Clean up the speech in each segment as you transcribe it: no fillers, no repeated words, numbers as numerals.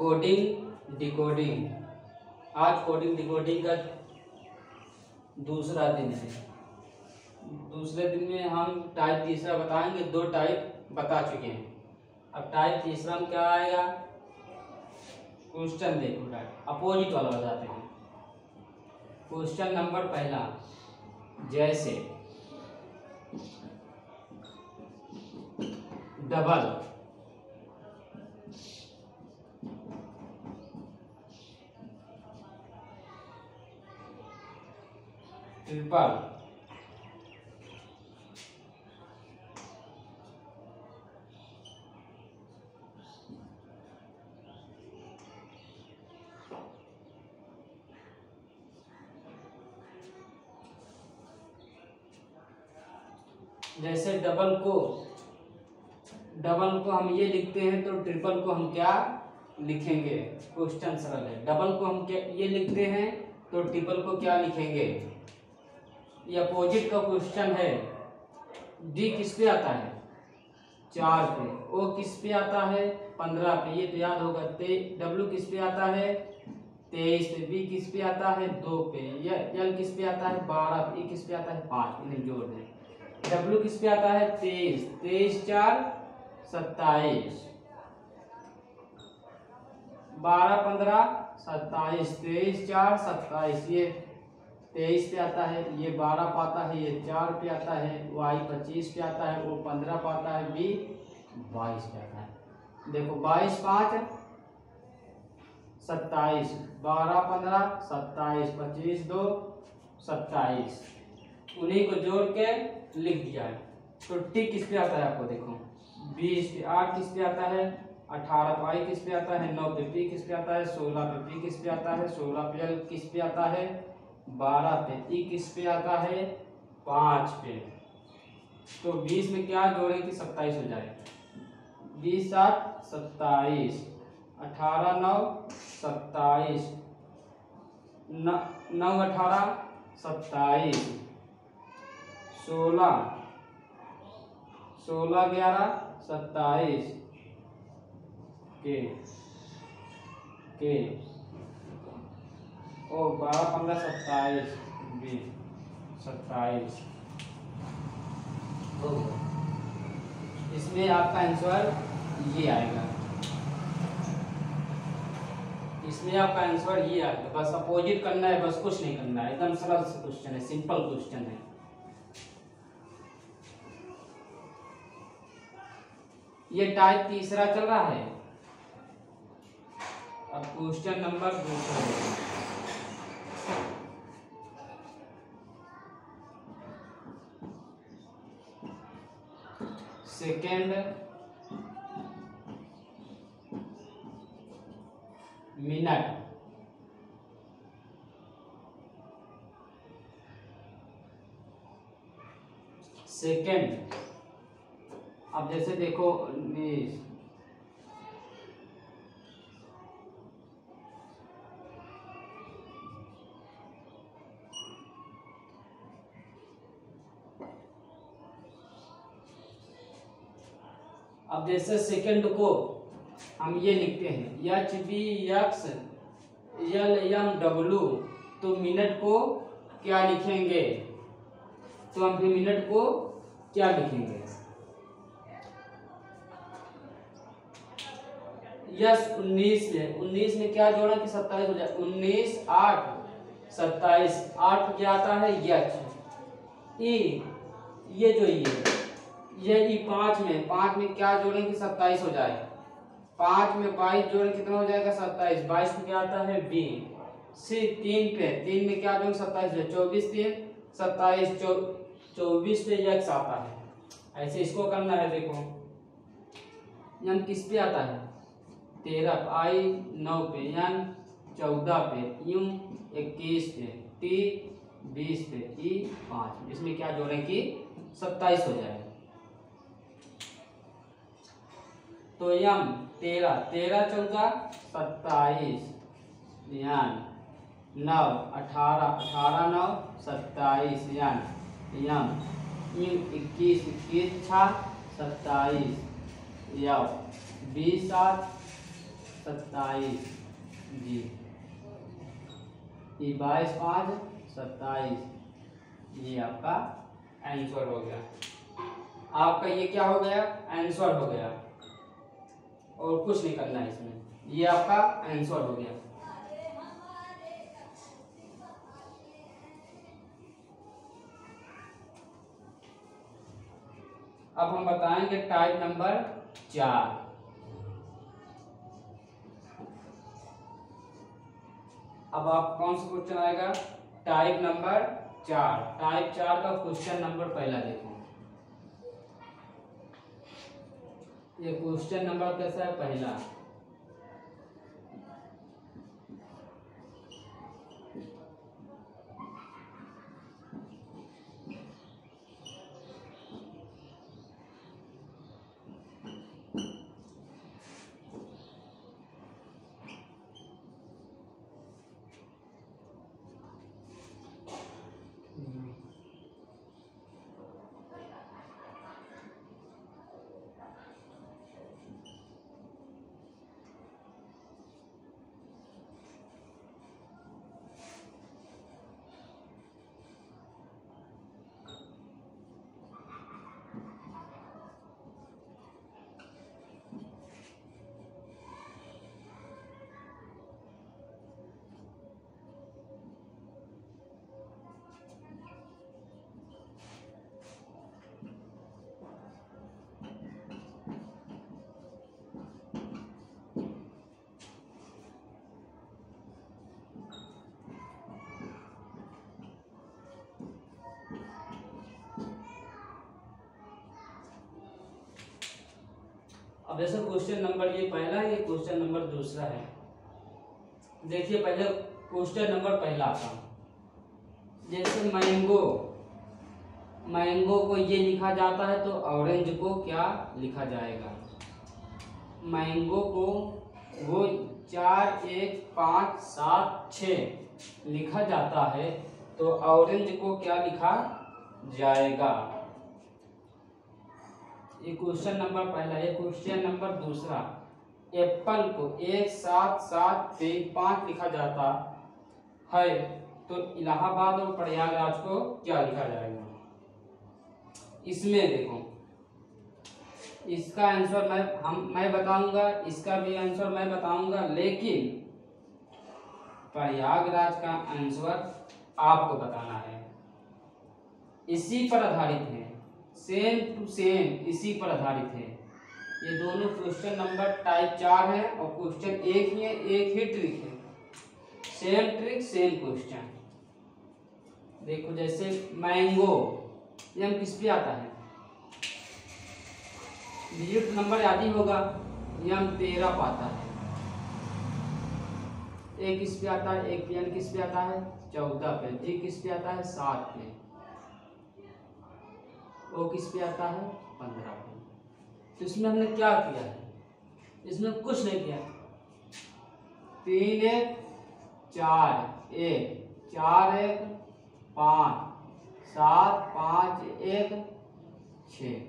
Coding decoding. आज coding decoding का दूसरा दिन है। दूसरे दिन में हम टाइप तीसरा बताएंगे। 2 टाइप बता चुके हैं। अब टाइप तीसरा में क्या आएगा? क्वेश्चन देखो, टाइप अपोजिट वाला बताते हैं। क्वेश्चन नंबर पहला, जैसे डबल, ट्रिपल, जैसे डबल को हम ये लिखते हैं तो ट्रिपल को हम क्या लिखेंगे? क्वेश्चन सरल है। डबल को हम क्या ये लिखते हैं तो ट्रिपल को क्या लिखेंगे? ये अपोजिट का क्वेश्चन है। डी किस पे आता है? 4 पे। ओ किस पे आता है? 15 पे। ये तो याद होगा। डब्ल्यू किस पे आता है? 23 पे। बी किस पे आता है? 2 पे। एल किस पे आता है? 12 पे। ई किस पे आता है? 5। इन्हें जोड़ दें। डब्ल्यू किस पे आता है? 23। 23 4 27। 12 15 27। 23 4 27। ये 23 पे आता है, ये 12 पे आता है, ये 4 पे आता है, वाई 25 पे आता है, वो 15 पे आता है, बी 22 पे आता है। देखो 22 5 27, 12 15 27, 25 2 27। उन्हीं को जोड़ के लिख दिया है। तो टी किस पे आता है? आपको देखो 20 पे। आर किस पे आता है? 18 पे। आई किस पे आता है? 9 पे। पी किस पे आता है? 16 पे। पी किस पे आता है? 16 पे। एल किस पे आता है? 12 पे। ई किस पे आता है? 5 पे। तो 20 में क्या जोड़ें कि 27 हो जाए? 20 7 27, 18 9 27, 9 18 27, 16 11 27 के ओ 12 15 27 20 27 हो गया। इसमें आपका आंसर ये आएगा। इसमें आपका आंसर ये आएगा। बस अपोजिट करना है, बस कुछ नहीं करना है। एकदम सरल क्वेश्चन है, सिंपल क्वेश्चन है। ये टाइप तीसरा चल रहा है। अब question number 2 second minute, second. अब जैसे देखो अब जैसे सेकंड को हम ये लिखते हैं H B X L M W. तो मिनट को क्या लिखेंगे? तो हम फिर मिनट को क्या लिखेंगे? यस 19 में क्या जोड़ा कि 27 हो जाए? 19 8 27। 8 क्या आता है? H E. ये जो ये ई 5 में क्या जोड़ें कि 27 हो जाए? 5 में 22 जोड़ें कितना हो जाएगा? 27। 22 में क्या आता है? बी। सी 3 में क्या जोड़ें? 27 है। 24 3 27 24 पे एक्स आता है। ऐसे इसको करना है। देखो एम किस पे आता है? 13 पे। आई 9 पे। एन 14 पे। यू 21 पे। टी 20 पे। ई 5। इसमें क्या जोड़ें कि 27 हो जाए? तो यम 13 13 14 27, यान 9 18 18 9 27, यान यम 21 21 6 27, यव 20 7 27 जी। ये 22 5 27, ये आपका आंसर हो गया। आपका ये क्या हो गया, आंसर हो गया, और कुछ नहीं करना है इसमें, ये आपका आंसर हो गया। अब हम बताएंगे टाइप नंबर 4। अब आप कौन सा क्वेश्चन आएगा, टाइप नंबर 4। टाइप 4 का क्वेश्चन नंबर पहला देखो। ये क्वेश्चन नंबर कैसा है, पहला। अब जैसे क्वेश्चन नंबर ये पहला है, ये क्वेश्चन नंबर दूसरा है। देखिए पहले क्वेश्चन नंबर पहला था, जैसे मैंगो, मैंगो को ये लिखा जाता है तो ऑरेंज को क्या लिखा जाएगा। मैंगो को वो 4 1 5 7 6 लिखा जाता है तो ऑरेंज को क्या लिखा जाएगा। ये क्वेश्चन नंबर पहला। ये क्वेश्चन नंबर दूसरा, एप्पल को 1 7 7 3 5 लिखा जाता है तो इलाहाबाद और प्रयागराज को क्या लिखा जाएगा। इसमें देखो, इसका आंसर मैं बताऊंगा, इसका भी आंसर मैं बताऊंगा, लेकिन प्रयागराज का आंसर आपको बताना है। इसी पर आधारित है, सेम टू सेम इसी पर आधारित है। ये दोनों क्वेश्चन नंबर टाइप 4 है और क्वेश्चन एक ही है, एक ही ट्रिक है, सेम ट्रिक सेम क्वेश्चन। देखो जैसे मैंगो, ये हम किस पे आता है, डिजिट नंबर याद ही होगा, ये हम 13 पाता है। ए किस पे आता है, एक एन किस पे आता है 14 पे, जी किस पे आता है 7 पे, ओ किस पे आता है 15 पे। तो इसमें हमने क्या किया है, इसमें कुछ नहीं किया, 3 1 4 1 4 1 5 7 5 1 6,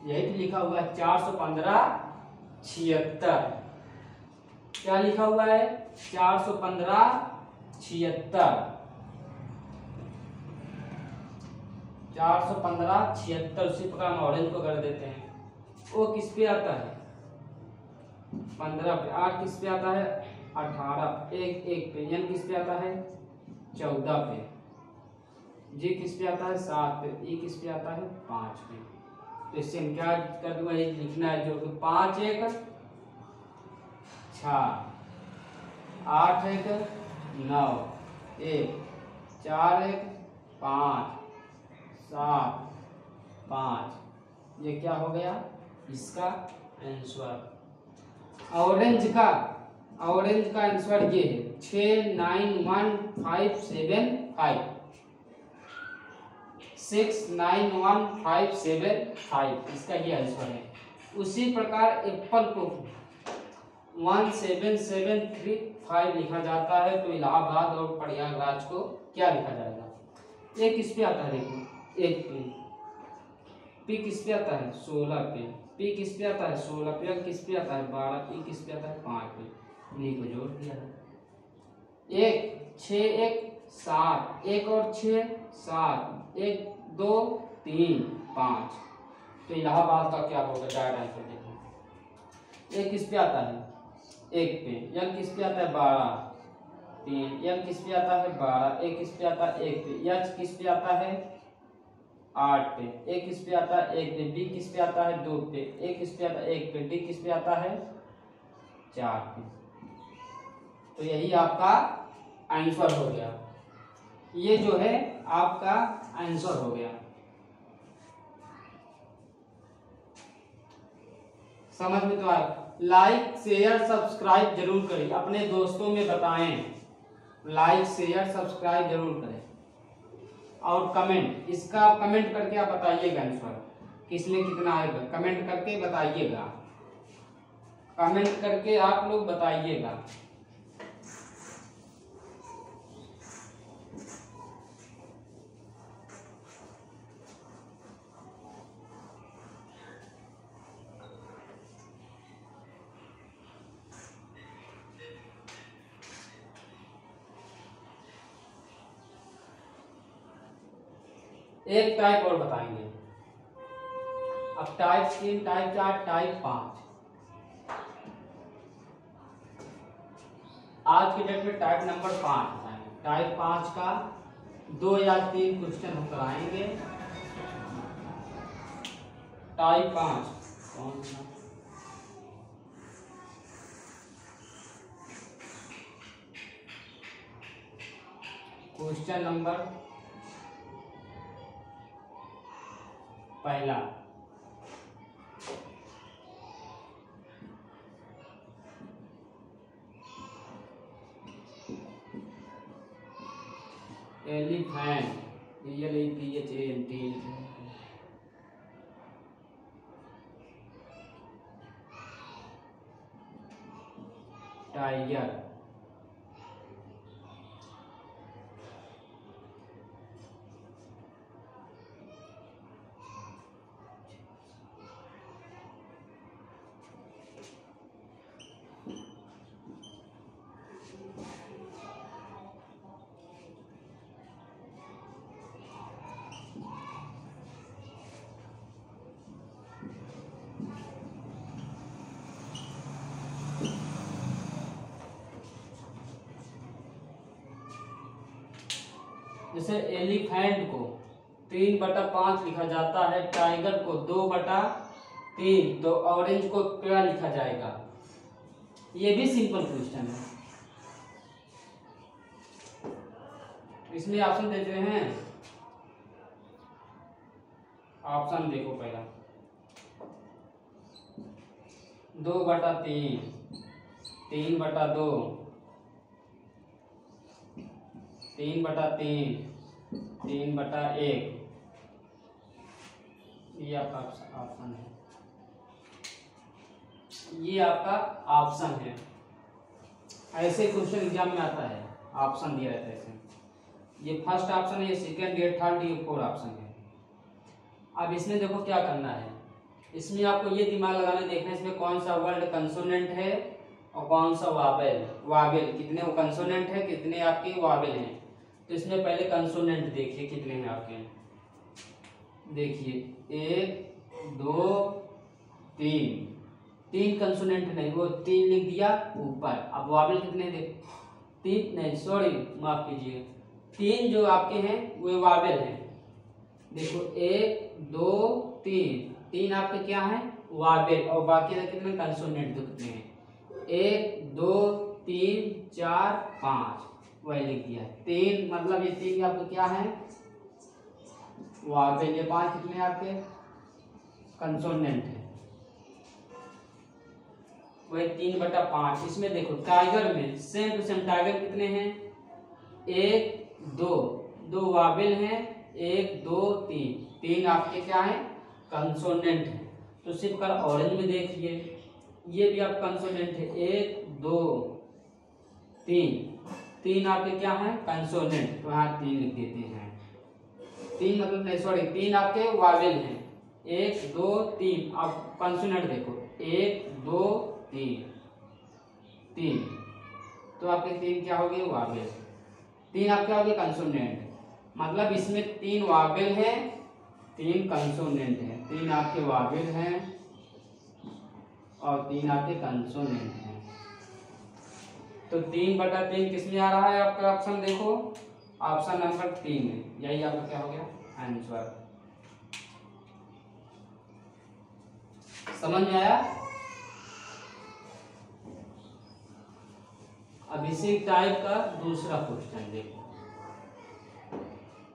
यही तो लिखा हुआ है 415 76। क्या लिखा हुआ है 415 76, 415 76। उसी प्रकार हम ऑरेंज को कर देते हैं। ओ किस पे आता है 15 पे, 8 किस पे आता है 18, 1 1 पे, एन किस पे आता है 14 पे, जी किस पे आता है 7 पे, ई किस पे आता है 5 पे। तो इससे हम क्या कर दूंगा, ये लिखना है जो 5 1 6 8 1 9 1 4 1 5 7 5, ये क्या हो गया इसका आंसर। ऑरेंज का आंसर ये है 6 9 1 5 7 5, 6 9 1 5 7 5, इसका ये आंसर है। उसी प्रकार एप्पल को 1 7 7 3 5 लिखा जाता है तो इलाहाबाद और प्रयागराज को क्या लिखा जाएगा। एक किस पे आता है देखो, एक पे, पी किस पे आता है 16 पे, पी किस पे आता है 16 पे, एल किस पे आता है 12, पी किस पे आता है 5 पे, इन्हीं को जोड़ दिया है। 1 6 1 7, 1 और 6 7, 1 2 3 5। तो इलाहाबाद का क्या होगा डायरेक्ट आंसर देखो। ए किस पे आता है 1 पे, एल किस पे आता है 12 3, एल किस पे आता है 12, ए किस पे आता है 1 पे, एच किस पे आता है 8 पे, ए किस पे आता है 1 पे, बी किस पे आता है 2 पे, ए किस पे आता है 1 पे, डी किस पे आता है 4 पे। तो यही आपका आंसर हो गया, ये जो है आपका आंसर हो गया। समझ में तो आया। लाइक शेयर सब्सक्राइब जरूर करें, अपने दोस्तों में बताएं, लाइक शेयर सब्सक्राइब जरूर करें। और कमेंट, इसका कमेंट करके आप बताइएगा आंसर किसमें कितना आएगा, कमेंट करके बताइएगा, कमेंट करके आप लोग बताइएगा। एक टाइप और बताएंगे, अब टाइप 3 टाइप 4 टाइप 5। आज के डेट में टाइप नंबर 5 बताएंगे। टाइप 5 का 2 या 3 क्वेश्चन हम कराएंगे। टाइप 5 कौन सा, क्वेश्चन नंबर पहला, एलिफेंट, ELEPHANT, टाइगर, जैसे एलिफेंट को 3/5 लिखा जाता है, टाइगर को 2/3, तो ऑरेंज को क्या लिखा जाएगा। ये भी सिंपल क्वेश्चन है, इसमें ऑप्शन देते हैं। ऑप्शन देखो पहला 2/3, 3/2, 3/3, 3/1, ये आपका ऑप्शन है, ये आपका ऑप्शन है। ऐसे क्वेश्चन एग्जाम में आता है, ऑप्शन दिया रहता है ऐसे। ये फर्स्ट ऑप्शन है, ये सेकंड, ये थर्ड, ये फोर्थ ऑप्शन है। अब इसमें देखो क्या करना है, इसमें आपको ये दिमाग लगाना देखना है इसमें कौन सा वर्ड कंसोनेंट है और कौन सा वावेल। वावेल कितने कंसोनेंट है, कितने आपके वावेल हैं। तो इसमें पहले कंसोनेंट देखिए कितने हैं आपके, देखिए 1 2 3, 3 कंसोनेंट नहीं, वो 3 लिख दिया ऊपर। अब वावेल कितने थे 3, नहीं सॉरी माफ कीजिए, 3 जो आपके हैं वो वावेल हैं। देखो 1 2 3, 3 आपके क्या है वावेल, और बाकी कितने कंसोनेंट तो कितने हैं 1 2 3 4 5, वही लिख दिया 3, मतलब ये 3 आपके क्या है वावेल, ये 5 कितने आपके कंसोनेंट है, वही 3/5। इसमें देखो टाइगर में सेम टू सेम, टाइगर कितने हैं 1 2, 2 वावेल हैं, 1 2 3, 3 आपके क्या है कंसोनेंट है। तो सिर्फ कर ऑरेंज में देखिए, ये भी आप कंसोनेंट है 1 2 3, 3 आपके क्या है कंसोनेंट, तो यहाँ 3 लिख देते हैं। 3 मतलब नहीं सॉरी 3 आपके वावेल हैं, 1 2 3। अब कंसोनेंट देखो 1 2 3 3, तो आपके 3 क्या हो गए वावेल, 3 आपके हो गए कंसोनेंट। मतलब इसमें 3 वावेल हैं 3 कंसोनेंट हैं, 3 आपके वावेल हैं और 3 आपके कंसोनेंट हैं। तो 3/3 किस में आ रहा है आपका ऑप्शन देखो, ऑप्शन नंबर 3 में, यही आपका क्या हो गया आंसर। समझ में आया। अब इसी टाइप का दूसरा क्वेश्चन देखो,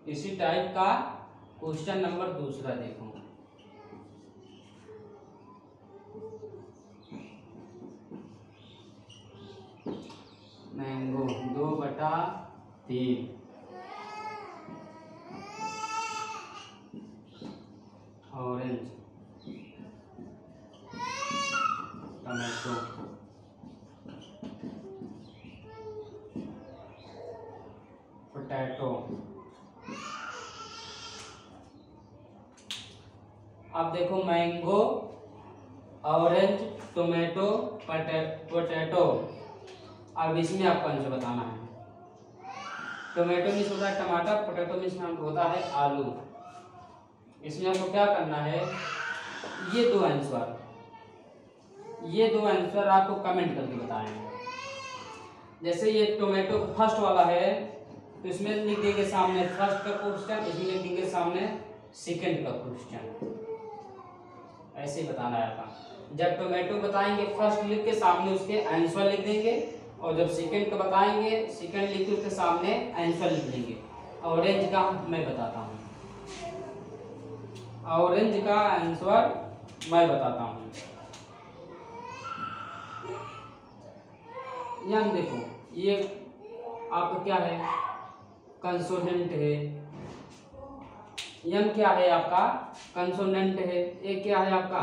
इसी टाइप का क्वेश्चन नंबर दूसरा देखो। Mango 2/3, orange, tomato, potato. अब देखो मैंगो, ऑरेंज, टोमेटो, पोटैटो। अब इसमें आपको आंसर बताना है। टोमेटो मीन्स होता है टमाटर, पोटैटो मीन्स होता है आलू। इसमें आपको क्या करना है, ये दो आंसर आपको कमेंट करके बताना है। जैसे ये टोमेटो फर्स्ट वाला है तो इसमें लिख देंगे सामने फर्स्ट का क्वेश्चन, इसमें लिख देंगे सामने सेकंड का क्वेश्चन। ऐसे ही बताना है आपका। जब टोमेटो बताएंगे फर्स्ट लिख के सामने उसके आंसर लिख देंगे, और जब सेकंड का बताएंगे सेकंड लिख के उसके सामने आंसर लिख देंगे। ऑरेंज का मैं बताता हूँ, ऑरेंज का आंसर मैं बताता हूँ। यहाँ देखो ये आपका क्या है कंसोनेंट है, यम क्या है आपका कंसोनेंट है, ए क्या है आपका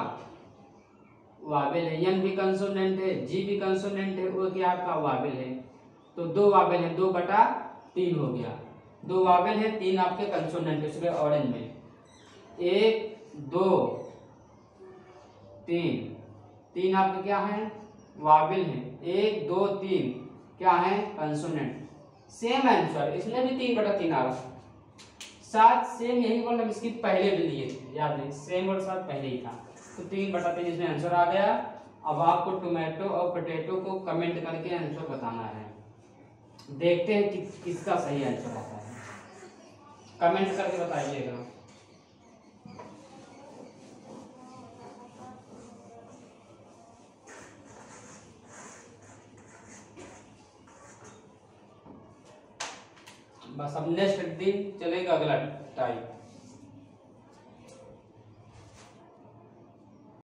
वावेल है, यम भी कंसोनेंट है, जी भी कंसोनेंट है, वो क्या आपका वावेल है। तो 2 वावेल है, 2/3 हो गया। 2 वावेल है 3 आपके कंसोनेंट है उसके ऑरेंज में। 1 2 3, 3 आपके क्या है वावेल है, 1 2 3 क्या है कंसोनेंट। सेम आंसर इसमें भी 3/3 आ रहा। साथ सेम यही वर्ड हम इसकी पहले भी लिए थे, याद नहीं, सेम वर्ड साथ पहले ही था। तो 3/3 इसमें आंसर आ गया। अब आपको टोमेटो और पोटैटो को कमेंट करके आंसर बताना है। देखते हैं कि किसका सही आंसर आता है, कमेंट करके बताइएगा। बस अब नेक्स्ट दिन चलेगा अगला टाइप।